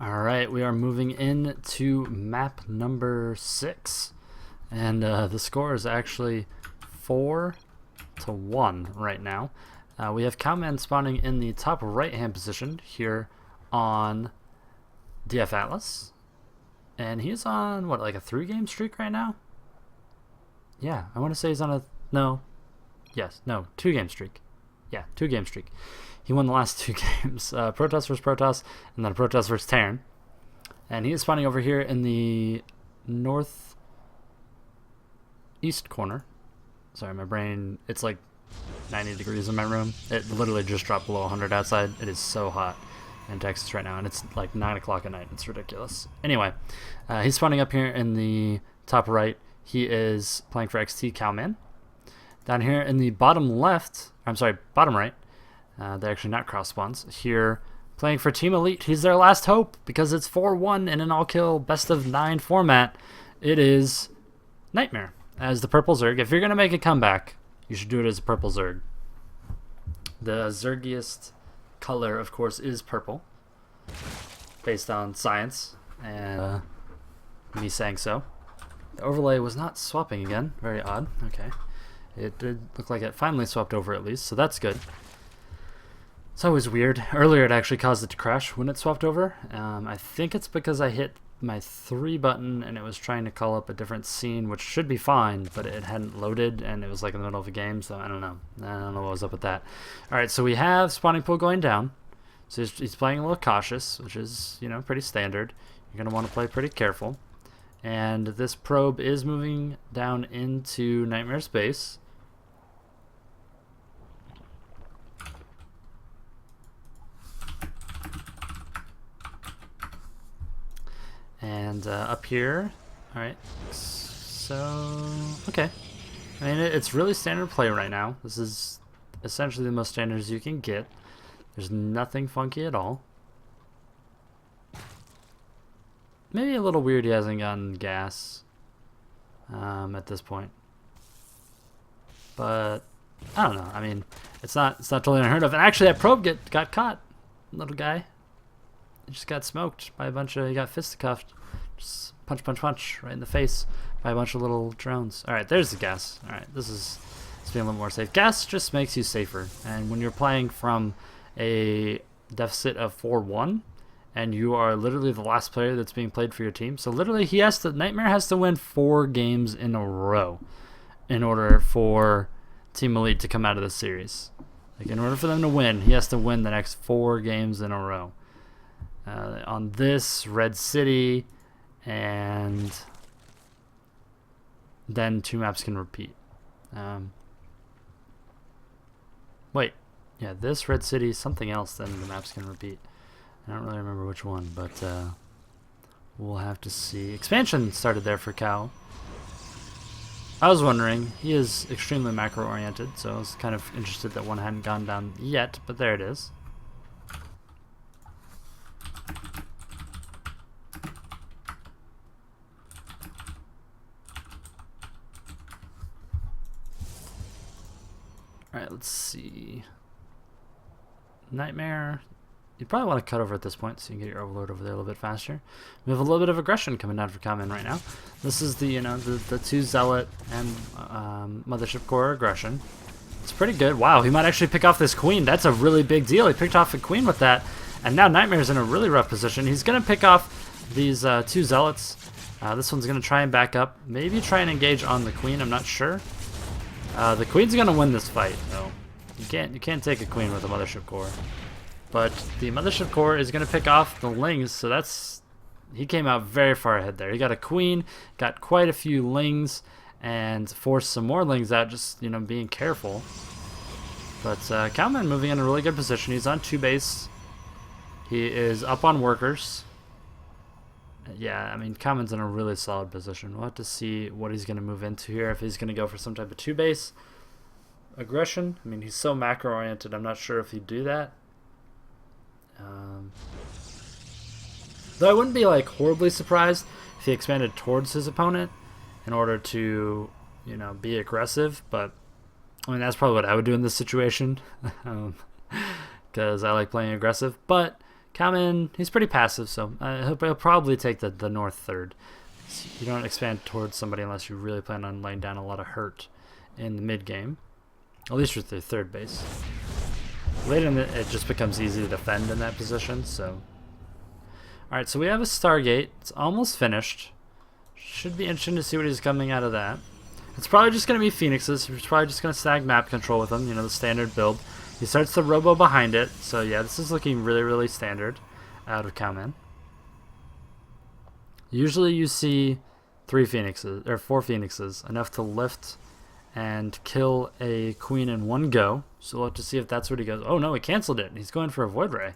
All right, we are moving in to map number 6, and the score is actually 4-1 right now. We have Cowman spawning in the top right-hand position here on DF Atlas, and he's on what, like a 3-game streak right now? Yeah, I want to say he's on a 2-game streak. Yeah, 2-game streak. He won the last 2 games, Protoss versus Protoss, and then Protoss versus Terran. And he is spawning over here in the northeast corner. Sorry, my brain, it's like 90 degrees in my room. It literally just dropped below 100 outside. It is so hot in Texas right now, and it's like 9 o'clock at night. It's ridiculous. Anyway, he's spawning up here in the top right. He is playing for XT Cowman. Down here in the bottom right, they're actually not cross spawns. Here, playing for Team Elite, he's their last hope because it's 4-1 in an all-kill best-of-9 format. It is Nightmare as the purple Zerg. If you're going to make a comeback, you should do it as a purple Zerg. The Zergiest color, of course, is purple, based on science, and me saying so. The overlay was not swapping again. Very odd. Okay. It did look like it finally swapped over at least, so that's good. It's always weird. Earlier it actually caused it to crash when it swapped over. I think it's because I hit my 3 button and it was trying to call up a different scene, which should be fine, but it hadn't loaded and it was like in the middle of a game, so I don't know. I don't know what was up with that. Alright, so we have spawning pool going down. So he's playing a little cautious, which is, pretty standard. You're going to want to play pretty careful. And this probe is moving down into Nightmare's base. And up here, alright, so, okay. I mean, it's really standard play right now. This is essentially the most standard as you can get. There's nothing funky at all. Maybe a little weird he hasn't gotten gas at this point. But, I don't know. I mean, it's not totally unheard of. And actually, that probe got caught, little guy. He just got smoked by a bunch of, he got fisticuffed. Just punch right in the face by a bunch of little drones. Alright, there's the gas. Alright, this is feeling a little more safe. Gas just makes you safer. And when you're playing from a deficit of 4-1, and you are literally the last player that's being played for your team, so literally Nightmare has to win 4 games in a row in order for Team Elite to come out of the series. Like, in order for them to win, he has to win the next 4 games in a row. On this, Red City, and then 2 maps can repeat. Wait, yeah, this, Red City, something else, then the maps can repeat. I don't really remember which one, but we'll have to see. Expansion started there for Cow. I was wondering, he is extremely macro-oriented, so I was kind of interested that one hadn't gone down yet, but there it is. Alright, let's see. Nightmare. You probably want to cut over at this point so you can get your overload over there a little bit faster. We have a little bit of aggression coming down for Cowman right now. This is the the 2 Zealot and Mothership Core aggression. It's pretty good. Wow, he might actually pick off this Queen. That's a really big deal. He picked off a Queen with that, and now Nightmare's in a really rough position. He's going to pick off these 2 Zealots. This one's going to try and back up. Maybe try and engage on the Queen. I'm not sure. The Queen's going to win this fight, though. You can't take a Queen with a Mothership Core. But the Mothership Core is going to pick off the Lings, so he came out very far ahead there. He got a Queen, got quite a few Lings, and forced some more Lings out, just, being careful. But Cowman moving in a really good position. He's on 2 base. He is up on workers. Yeah, I mean, Cowman's in a really solid position. We'll have to see what he's going to move into here, if he's going to go for some type of 2 base aggression. I mean, he's so macro-oriented, I'm not sure if he'd do that. Though I wouldn't be like horribly surprised if he expanded towards his opponent in order to, be aggressive. But I mean, that's probably what I would do in this situation, because I like playing aggressive. But Cowman, he's pretty passive, so he'll probably take the north third. You don't expand towards somebody unless you really plan on laying down a lot of hurt in the mid game. At least with their third base. Later in it just becomes easy to defend in that position, so. Alright, so we have a Stargate. It's almost finished. Should be interesting to see what is coming out of that. It's probably just going to be Phoenixes. He's probably just going to snag map control with them, you know, the standard build. He starts the Robo behind it, so yeah, this is looking really, really standard out of Cowman. Usually you see 3 Phoenixes, or 4 Phoenixes, enough to lift and kill a queen in one go. So we'll have to see if that's what he goes. Oh no, he canceled it. He's going for a Void Ray.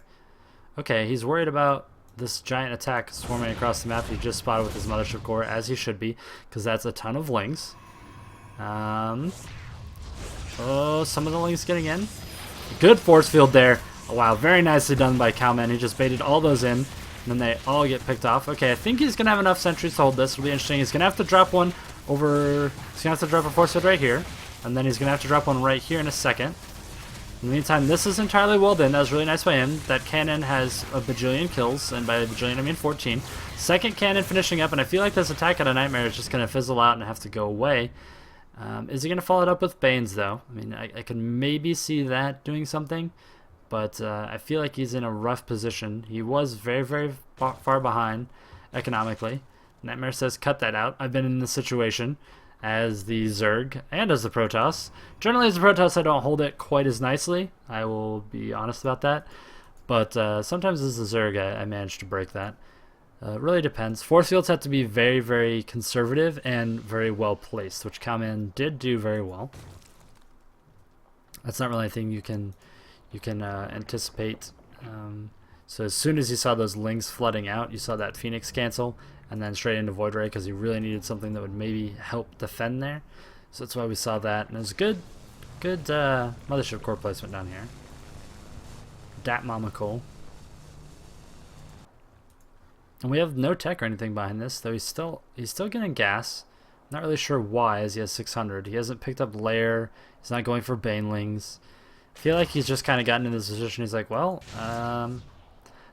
Okay, he's worried about this giant attack swarming across the map he just spotted with his Mothership Core, as he should be, because that's a ton of Lings. Oh, some of the Lings getting in. Good force field there. Oh, wow, very nicely done by Cowman. He just baited all those in, and then they all get picked off. Okay, I think he's going to have enough sentries to hold this. It'll be interesting. He's going to have to drop one over... He's going to have to drop a force field right here, and then he's going to have to drop one right here in a second. In the meantime, this is entirely well done. That was really nice by him. That cannon has a bajillion kills, and by a bajillion I mean 14. Second cannon finishing up, and I feel like this attack at a Nightmare is just going to fizzle out and have to go away. Is he going to follow it up with Banes, though? I mean, I can maybe see that doing something, but I feel like he's in a rough position. He was very, very far behind economically. Nightmare says, cut that out. I've been in this situation as the Zerg and as the Protoss. Generally, as the Protoss, I don't hold it quite as nicely. I will be honest about that. But sometimes as the Zerg, I manage to break that. It really depends. Force fields have to be very, very conservative and very well placed, which Cowman did do very well. That's not really anything you can anticipate. So as soon as you saw those Lings flooding out, you saw that Phoenix cancel, and then straight into Void Ray because he really needed something that would maybe help defend there. So that's why we saw that, and it was good Mothership Core placement down here. Dat Mama Cole. And we have no tech or anything behind this, though he's still getting gas. Not really sure why, as he has 600. He hasn't picked up Lair. He's not going for Banelings. I feel like he's just kind of gotten in this position. He's like, well,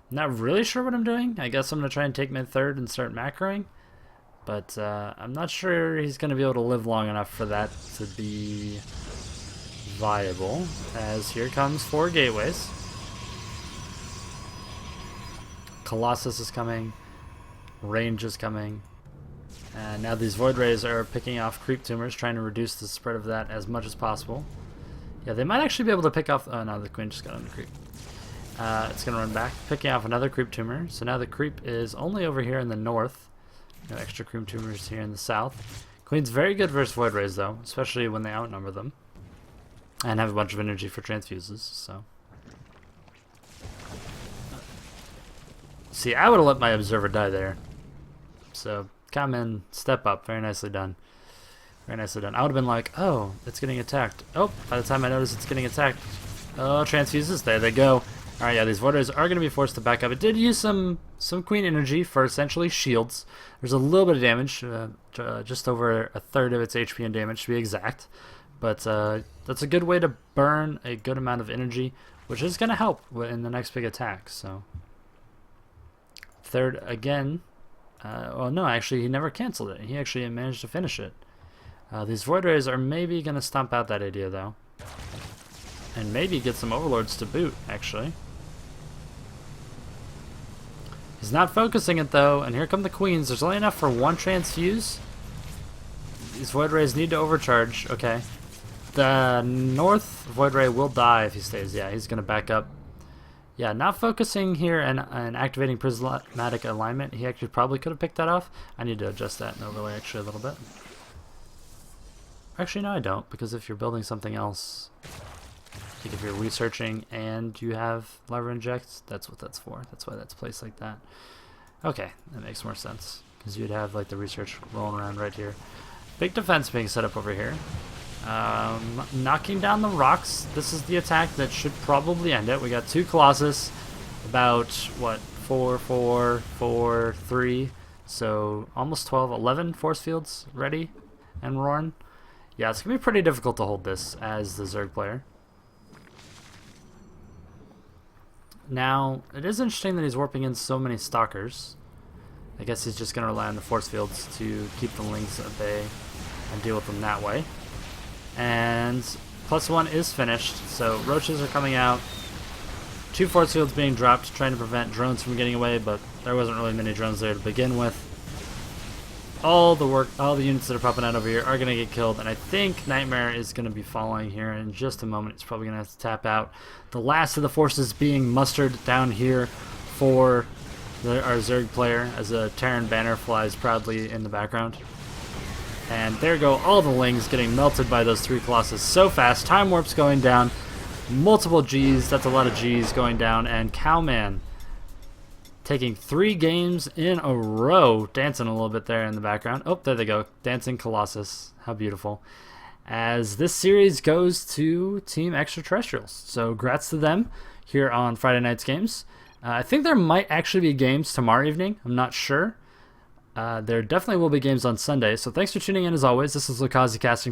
not really sure what I'm doing. I guess I'm going to try and take mid third and start macroing. But I'm not sure he's going to be able to live long enough for that to be viable. As here comes 4 gateways. Colossus is coming. Range is coming. And now these Void Rays are picking off creep tumors, trying to reduce the spread of that as much as possible. Yeah, they might actually be able to pick off... Oh no, the queen just got on the creep. It's going to run back, picking off another creep tumor. So now the creep is only over here in the north. No extra creep tumors here in the south. Queen's very good versus Void Rays though, especially when they outnumber them. And have a bunch of energy for transfuses, so... See, I would have let my Observer die there. So, Cowman, step up. Very nicely done. Very nicely done. I would have been like, oh, it's getting attacked. Oh, by the time I notice it's getting attacked. Oh, transfuses. There they go. Alright, yeah, these Voiders are going to be forced to back up. It did use some Queen energy for essentially shields. There's a little bit of damage. Just over a third of its HP and damage to be exact. But that's a good way to burn a good amount of energy, which is going to help in the next big attack, so... Third again. Well, no, actually, he never canceled it. He actually managed to finish it. These Void Rays are maybe going to stomp out that idea, though. And maybe get some Overlords to boot, actually. He's not focusing it, though. And here come the Queens. There's only enough for 1 transfuse. These Void Rays need to overcharge. Okay. The North Void Ray will die if he stays. Yeah, he's going to back up. Yeah, not focusing here and activating prismatic alignment. He actually probably could have picked that off. I need to adjust that in overlay actually a little bit. Actually, no, I don't, because if you're building something else, like if you're researching and you have lever injects, that's what that's for. That's why that's placed like that. Okay, that makes more sense, because you'd have like the research rolling around right here. Big defense being set up over here. Knocking down the rocks. This is the attack that should probably end it. We got 2 Colossus, about what, 4, 4, 4, 3, so almost 12, 11 force fields ready and roaring. Yeah, it's gonna be pretty difficult to hold this as the Zerg player. Now, it is interesting that he's warping in so many stalkers. I guess he's just going to rely on the force fields to keep the Lings at bay and deal with them that way. And +1 is finished, so roaches are coming out. 2 force fields being dropped, trying to prevent drones from getting away, but there wasn't really many drones there to begin with. All the units that are popping out over here are going to get killed, and I think Nightmare is going to be following here in just a moment. It's probably going to have to tap out. The last of the forces being mustered down here for our Zerg player as a Terran banner flies proudly in the background. And there go all the Lings getting melted by those 3 Colossus so fast. Time Warp's going down. Multiple Gs, that's a lot of Gs going down, and Cowman taking 3 games in a row, dancing a little bit there in the background. Oh, there they go, dancing Colossus. How beautiful. As this series goes to Team Xtraterrestrials. So grats to them here on Friday night's games. I think there might actually be games tomorrow evening. I'm not sure. There definitely will be games on Sunday. So thanks for tuning in as always. This is Lukazi casting